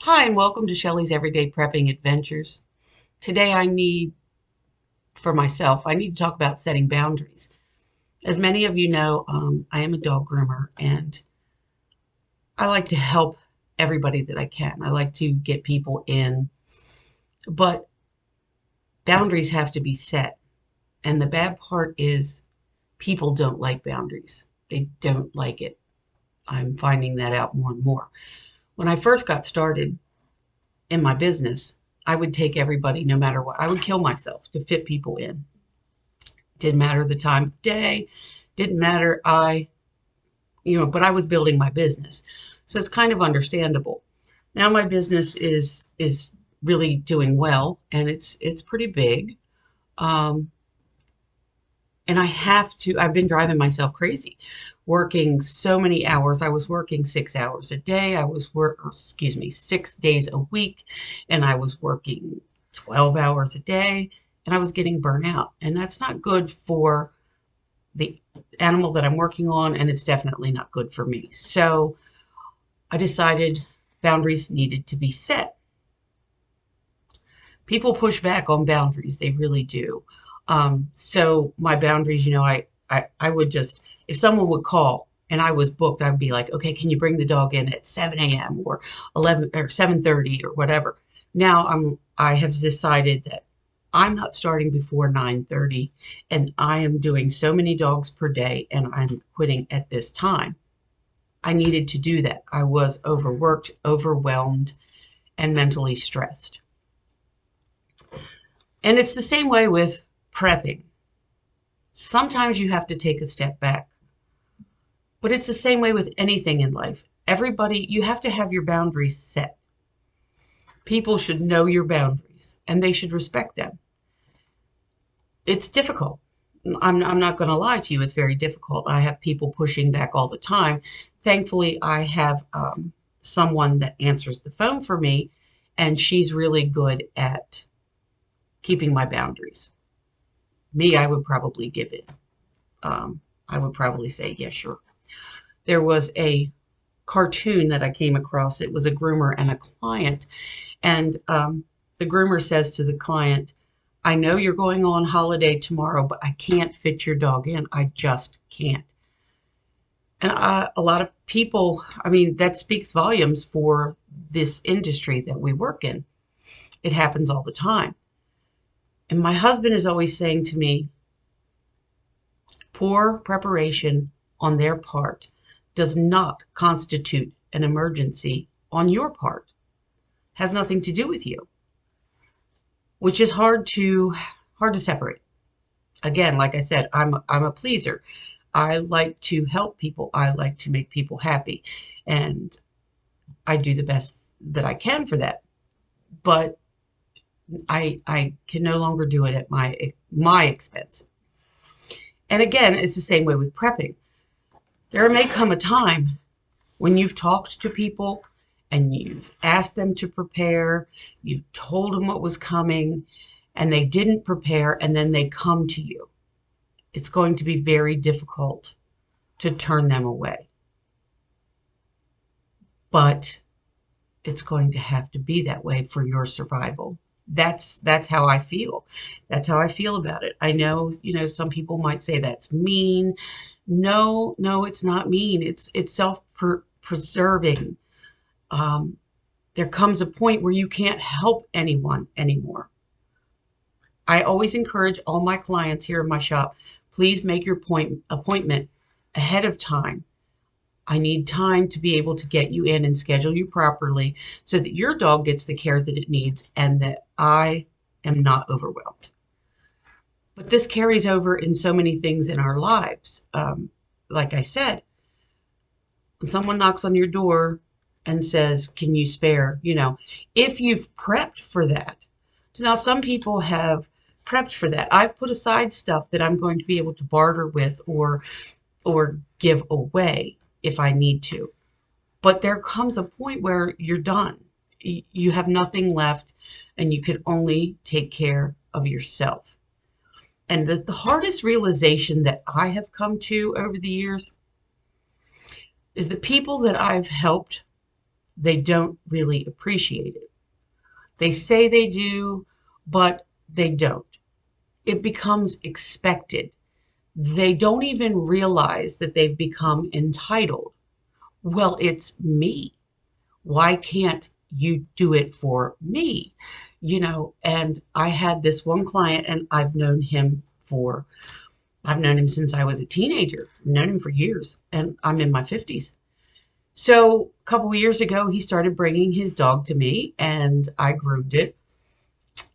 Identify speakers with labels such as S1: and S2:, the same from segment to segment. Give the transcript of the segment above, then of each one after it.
S1: Hi, and welcome to Shelley's Everyday Prepping Adventures. Today, for myself, I need to talk about setting boundaries. As many of you know, I am a dog groomer and I like to help everybody that I can. I like to get people in, but boundaries have to be set. And the bad part is people don't like boundaries. They don't like it. I'm finding that out more and more. When I first got started in my business, I would take everybody no matter what. I would kill myself to fit people in. Didn't matter the time of day, didn't matter. But I was building my business. So it's kind of understandable. Now my business is really doing well and it's pretty big. Um, and I've been driving myself crazy, working so many hours. I was working 6 hours a day. Excuse me, 6 days a week, and I was working 12 hours a day, and I was getting burnt out. And that's not good for the animal that I'm working on, and it's definitely not good for me. So I decided boundaries needed to be set. People push back on boundaries, they really do. So my boundaries, I would just, if someone would call and I was booked, I'd be like, okay, can you bring the dog in at 7 a.m. or 11 or 7:30 or whatever. Now I have decided that I'm not starting before 9:30 and I am doing so many dogs per day and I'm quitting at this time. I needed to do that. I was overworked, overwhelmed, and mentally stressed. And it's the same way with prepping. Sometimes you have to take a step back, but it's the same way with anything in life. Everybody, you have to have your boundaries set. People should know your boundaries and they should respect them. It's difficult. I'm not going to lie to you. It's very difficult. I have people pushing back all the time. Thankfully, I have someone that answers the phone for me, and she's really good at keeping my boundaries. Me, I would probably give in. I would probably say, yeah, sure. There was a cartoon that I came across. It was a groomer and a client. And the groomer says to the client, I know you're going on holiday tomorrow, but I can't fit your dog in. I just can't. And a lot of people, I mean, that speaks volumes for this industry that we work in. It happens all the time. And my husband is always saying to me, poor preparation on their part does not constitute an emergency on your part. Has nothing to do with you, which is hard to separate. Again, like I said, I'm a pleaser. I like to help people. I like to make people happy, and I do the best that I can for that. But I can no longer do it at my expense. And again, it's the same way with prepping. There may come a time when you've talked to people and you've asked them to prepare, you've told them what was coming, and they didn't prepare, and then they come to you. It's going to be very difficult to turn them away. But it's going to have to be that way for your survival. That's how I feel. That's how I feel about it. I know, some people might say that's mean. No, no, it's not mean. It's self-preserving. Um, there comes a point where you can't help anyone anymore. I always encourage all my clients here in my shop, please make your appointment ahead of time. I need time to be able to get you in and schedule you properly so that your dog gets the care that it needs and that I am not overwhelmed. But this carries over in so many things in our lives. Like I said, when someone knocks on your door and says, can you spare, if you've prepped for that. Now, some people have prepped for that. I've put aside stuff that I'm going to be able to barter with or give away if I need to. But there comes a point where you're done. You have nothing left and you can only take care of yourself. And the hardest realization that I have come to over the years is the people that I've helped they don't really appreciate it. They say they do, but they don't. It becomes expected. They don't even realize that they've become entitled. Well, it's me. Why can't you do it for me? And I had this one client, and I've known him since I was a teenager. I've known him for years, and I'm in my 50s. So a couple of years ago, he started bringing his dog to me, and I groomed it,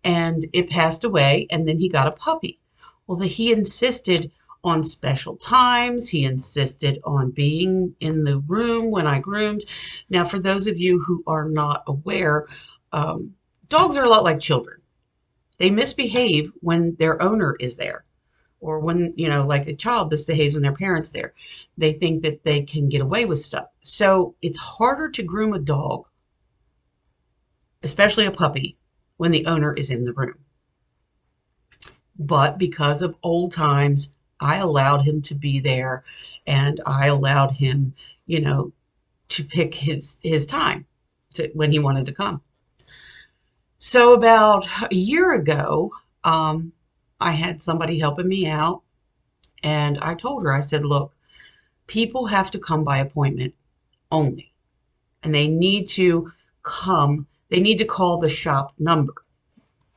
S1: and it passed away, and then he got a puppy. Well, he insisted on special times. He insisted on being in the room when I groomed. Now, for those of you who are not aware, dogs are a lot like children. They misbehave when their owner is there, or when, like a child misbehaves when their parents there. They think that they can get away with stuff. So it's harder to groom a dog, especially a puppy, when the owner is in the room. But because of old times, I allowed him to be there, and I allowed him, to pick his time when he wanted to come. So about a year ago, I had somebody helping me out, and I told her, I said, look, people have to come by appointment only, and they need to call the shop number.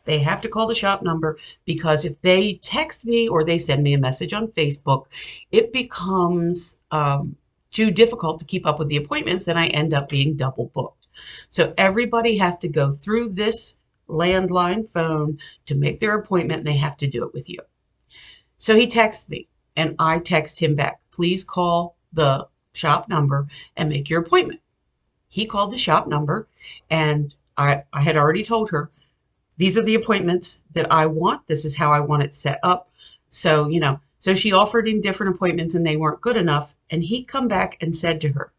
S1: They have to call the shop number, because if they text me or they send me a message on Facebook, it becomes too difficult to keep up with the appointments, and I end up being double booked. So everybody has to go through this landline phone to make their appointment, and they have to do it with you. So he texts me, and I text him back, please call the shop number and make your appointment. He called the shop number, and I had already told her, these are the appointments that I want. This is how I want it set up. So, so she offered him different appointments, and they weren't good enough. And he come back and said to her,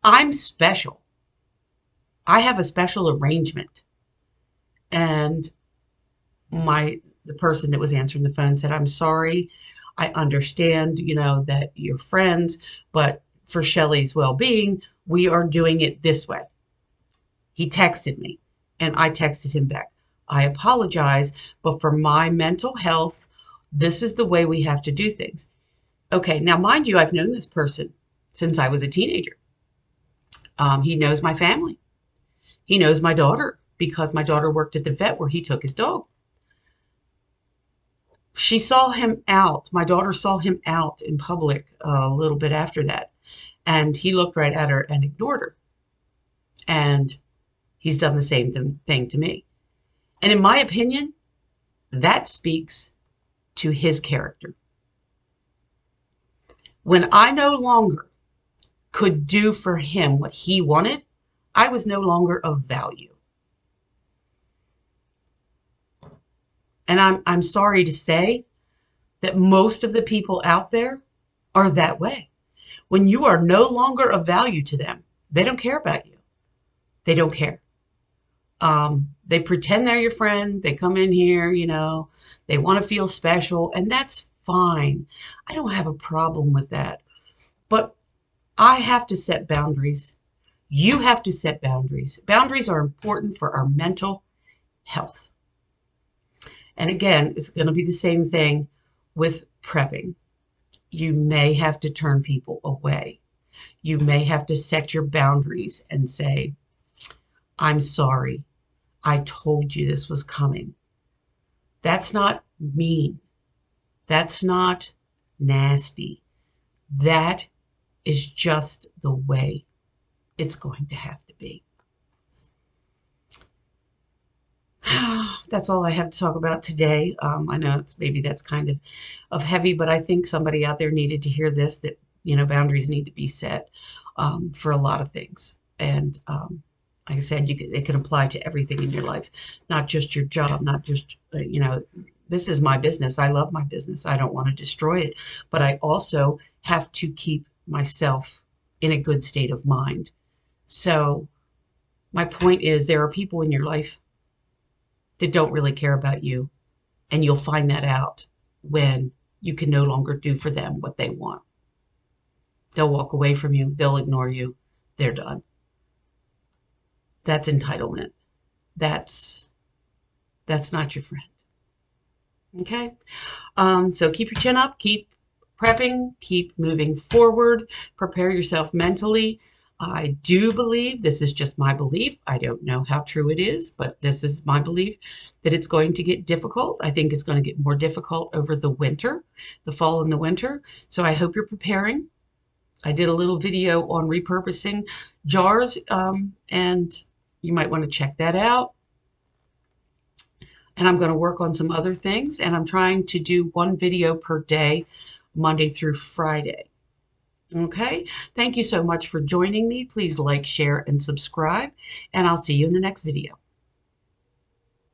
S1: I'm special. I have a special arrangement. And the person that was answering the phone said, I'm sorry. I understand, that you're friends, but for Shelly's well-being, we are doing it this way. He texted me, and I texted him back, I apologize, but for my mental health, this is the way we have to do things. Okay, now mind you, I've known this person since I was a teenager. He knows my family. He knows my daughter, because my daughter worked at the vet where he took his dog. She saw him out. My daughter saw him out in public a little bit after that, and he looked right at her and ignored her. And he's done the same thing to me. And in my opinion, that speaks to his character. When I no longer could do for him what he wanted, I was no longer of value. And I'm sorry to say that most of the people out there are that way. When you are no longer of value to them, they don't care about you. They don't care. They pretend they're your friend. They come in here, they want to feel special, and that's fine. I don't have a problem with that. But I have to set boundaries. You have to set boundaries. Boundaries are important for our mental health. And again, it's going to be the same thing with prepping. You may have to turn people away. You may have to set your boundaries and say, I'm sorry. I told you this was coming. That's not mean. That's not nasty. That is just the way it's going to have to be. That's all I have to talk about today. I know maybe that's kind of heavy, but I think somebody out there needed to hear this, that, boundaries need to be set for a lot of things. And like I said, it can apply to everything in your life, not just your job, not just, this is my business. I love my business. I don't want to destroy it, but I also have to keep myself in a good state of mind. So my point is, there are people in your life that don't really care about you, and you'll find that out when you can no longer do for them what they want. They'll walk away from you. They'll ignore you. They're done. That's entitlement. That's that's not your friend. Okay? So keep your chin up, keep prepping, keep moving forward, prepare yourself mentally. I do believe, this is just my belief, I don't know how true it is, but this is my belief, that it's going to get difficult. I think it's going to get more difficult over the winter, the fall and the winter. So I hope you're preparing. I did a little video on repurposing jars, and you might want to check that out. And I'm going to work on some other things, and I'm trying to do one video per day, Monday through Friday. Okay, thank you so much for joining me. Please like, share, and subscribe, and I'll see you in the next video.